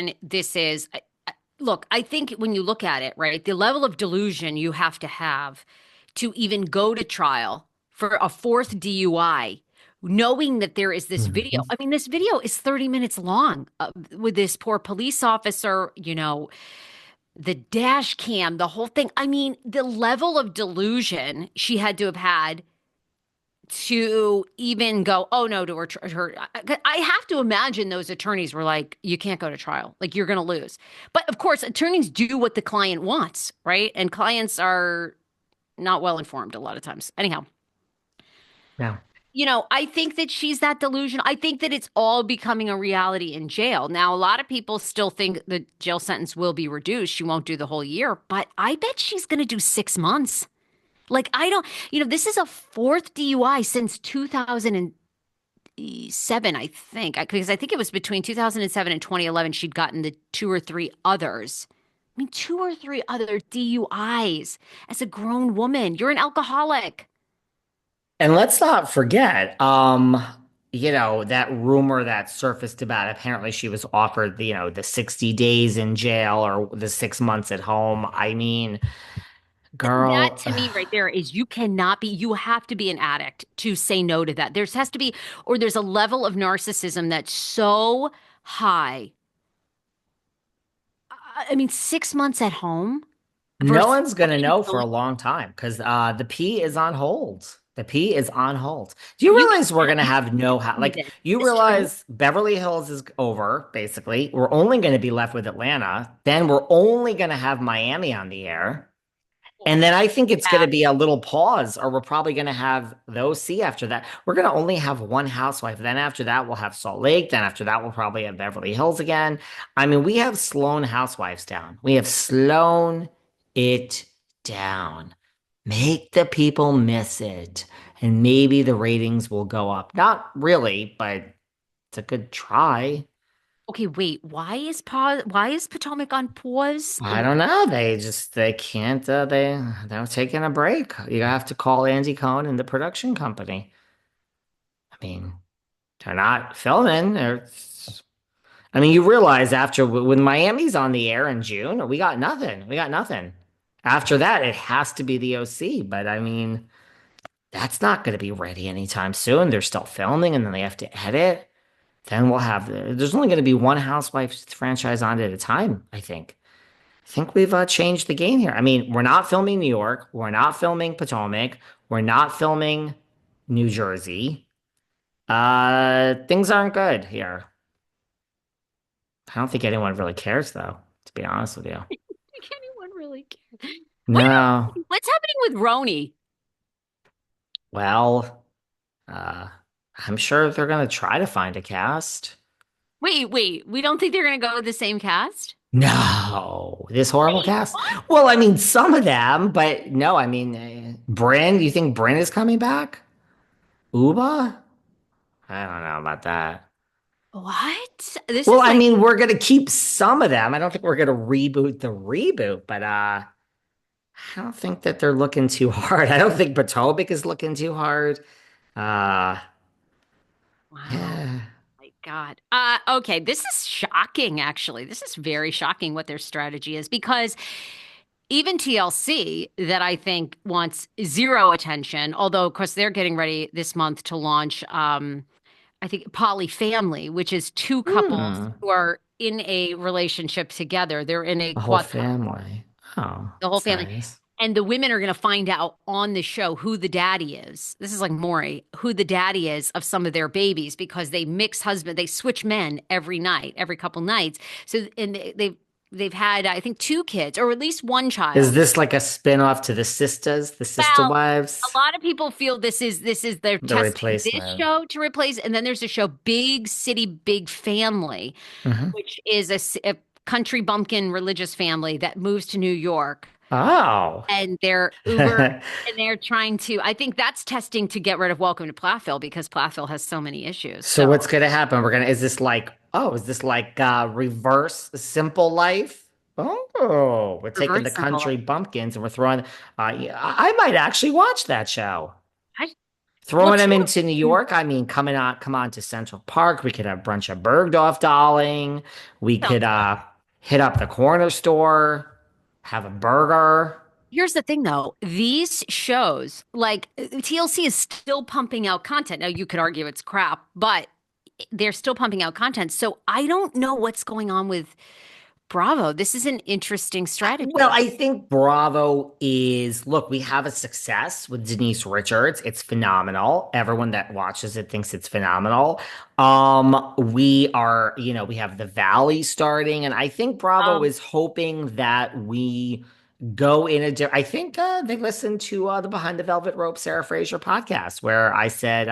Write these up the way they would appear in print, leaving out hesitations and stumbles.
delusion this is. Look, I think when you look at it, right, the level of delusion you have to even go to trial for a fourth DUI, knowing that there is this video. Mhm. I mean, this video is 30 minutes long with this poor police officer, the dash cam, the whole thing. I mean, the level of delusion she had to have had to even go, oh no, to her. I have to imagine those attorneys were like, you can't go to trial. Like, you're going to lose. But of course, attorneys do what the client wants, right? And clients are not well informed a lot of times. Anyhow, Yeah. I think that she's that delusional. I think that it's all becoming a reality in jail. Now, a lot of people still think the jail sentence will be reduced. She won't do the whole year, but I bet she's going to do 6 months. Like, I don't, this is a fourth DUI since 2007, I think, because I think it was between 2007 and 2011 she'd gotten the two or three others. I mean, two or three other DUIs as a grown woman. You're an alcoholic. And let's not forget, that rumor that surfaced about apparently she was offered the 60 days in jail or the 6 months at home. I mean, That girl, to me right there is you have to be an addict to say no to that. There's has to be, or there's a level of narcissism that's so high. I mean, 6 months at home no versus one's what gonna she's know for a going. long time because the P is on hold. The P is on hold. Do you You can realize we're gonna you have no tell me like this. you Is this true? realize Beverly Hills is over, basically. We're only gonna be left with Atlanta. Then we're only gonna have Miami on the air. And then I think it's going to Yeah. be a little pause, or we're probably going to have the OC after that. We're going to only have one housewife. Then after that, we'll have Salt Lake. Then after that, we'll probably have Beverly Hills again. I mean, we have slown housewives down. We have slown it down. Make the people miss it. And maybe the ratings will go up. Not really, but it's a good try. Okay, wait. Why is Potomac on pause? I don't know. They can't they're taking a break. You have to call Andy Cohen and the production company. I mean, they're not filming. I mean, you realize after when Miami's on the air in June, we got nothing. We got nothing. After that, it has to be the OC. But I mean, that's not going to be ready anytime soon. They're still filming and then they have to edit. Then we'll have there's only going to be one Housewives franchise on at a time, I think. I think we've changed the game here. I mean, we're not filming New York. We're not filming Potomac. We're not filming New Jersey. Things aren't good here. I don't think anyone really cares, though, to be honest with you. Think anyone really cares? No. What's happening with RHONY? Well, uh, I'm sure they're gonna try to find a cast. Wait. We don't think they're going to go with the same cast? No, this horrible Wait, cast. what? Well, I mean, some of them, but no, I mean, Bryn. You think Bryn is coming back? Uba? I don't know about that. What? This Well, is I like, mean, we're gonna keep some of them. I don't think we're gonna reboot the reboot, but I don't think that they're looking too hard. I don't think Potomac is looking too hard. Uh wow. yeah. My God. Okay, this is shocking, actually. This is very shocking what their strategy is because even TLC, that I think wants zero attention, although, of course, they're getting ready this month to launch, I think, Polyfamily, which is two couples Hmm. who are in a relationship together. They're in a A whole quad, family. Oh, the whole that's family. nice. And the women are going to find out on the show who the daddy is. This is like Maury, who the daddy is of some of their babies because they switch men every night, every couple nights. So, and they've had, I think, two kids or at least one Is child. this like a spin-off to the sisters, the sister Well, a wives? lot of people feel this is they're The testing this replacement. show to replace, and then there's a show Big City Big Family, Hmm. which is a country bumpkin religious family that moves to New York, Oh. and they're Uber, and they're trying to. I think that's testing to get rid of Welcome to Plathville because Plathville has so many issues. So So what's gonna happen? Is this like reverse simple life? Oh, we're taking reverse the symbol. country bumpkins and we're throwing yeah, I might actually watch that show. Well, Throwing them true. into New York, I mean, come on to Central Park. We could have brunch at Bergdorf, darling. We could Sounds good. hit up the corner store, have a burger. Here's the thing, though. These shows, like TLC, is still pumping out content. Now, you could argue it's crap, but they're still pumping out content. So I don't know what's going on with Bravo. This is an interesting Well, strategy. I think Bravo is, look, we have a success with Denise Richards. It's phenomenal. Everyone that watches it thinks it's phenomenal. We are, we have the Valley starting, and I think Bravo Um, is hoping that we go in I think they listened to the Behind the Velvet Rope Sarah Fraser podcast where I said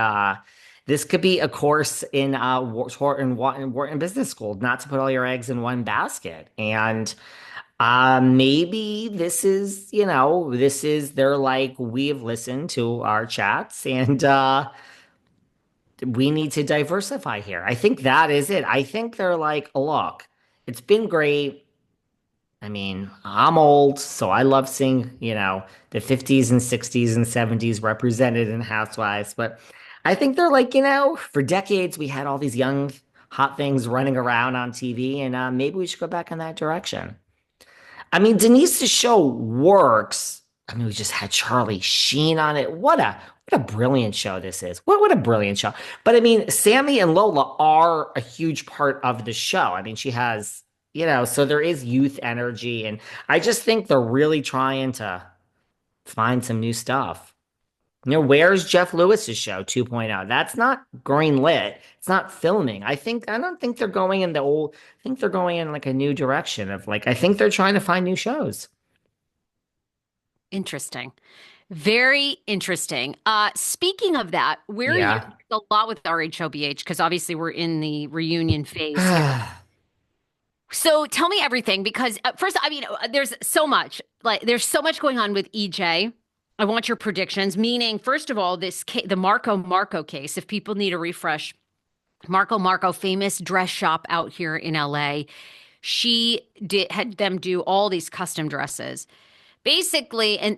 this could be a course in Wharton Business School, not to put all your eggs in one basket. And maybe they're like, we've listened to our chats and we need to diversify here. I think that is it. I think they're like, look, it's been great. I mean, I'm old, so I love seeing, the 50s and 60s and 70s represented in Housewives. But I think they're like, for decades we had all these young, hot things running around on TV, and maybe we should go back in that direction. I mean, Denise's show works. I mean, we just had Charlie Sheen on it. What a brilliant show this is. What a brilliant show. But I mean, Sammy and Lola are a huge part of the show. I mean, she has, so there is youth energy, and I just think they're really trying to find some new stuff. Where's Jeff Lewis's show 2.0? That's not green lit. It's not filming. I don't think they're going in the old, I think they're going in like a new direction of like, I think they're trying to find new shows. Interesting. Very interesting. Speaking of that, where are you Yeah. a lot with RHOBH? Because obviously we're in the reunion phase here. So tell me everything because first, I mean, there's so much there's so much going on with EJ. I want your predictions, meaning, first of all, the Marco case. If people need a refresh, Marco, famous dress shop out here in LA. She had them do all these custom dresses. Basically, and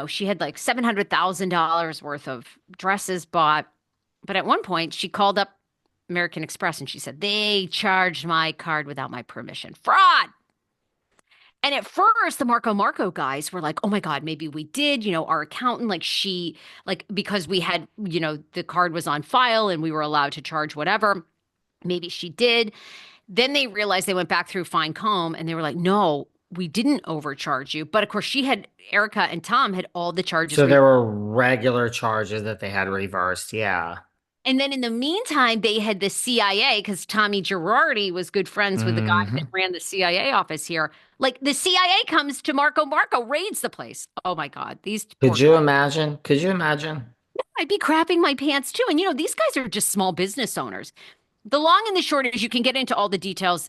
she had like $700,000 worth of dresses bought. But at one point, she called up American Express and she said, they charged my card without my permission. Fraud. And at first, the Marco guys were like, oh my God, maybe we did. Our accountant, because we had, the card was on file and we were allowed to charge whatever. Maybe she did. Then they realized they went back through Fine Comb and they were like, no, we didn't overcharge you. But of course, Erica and Tom had all the charges. So there were regular charges that they had reversed. Yeah. And then in the meantime, they had the CIA because Tommy Girardi was good friends with the guy that Hmm. ran the CIA office here. Like the CIA comes to Marco, raids the place. Oh my God, these Could poor you guys. imagine? Could you imagine? I'd be crapping my pants too. And these guys are just small business owners. The long and the short is you can get into all the details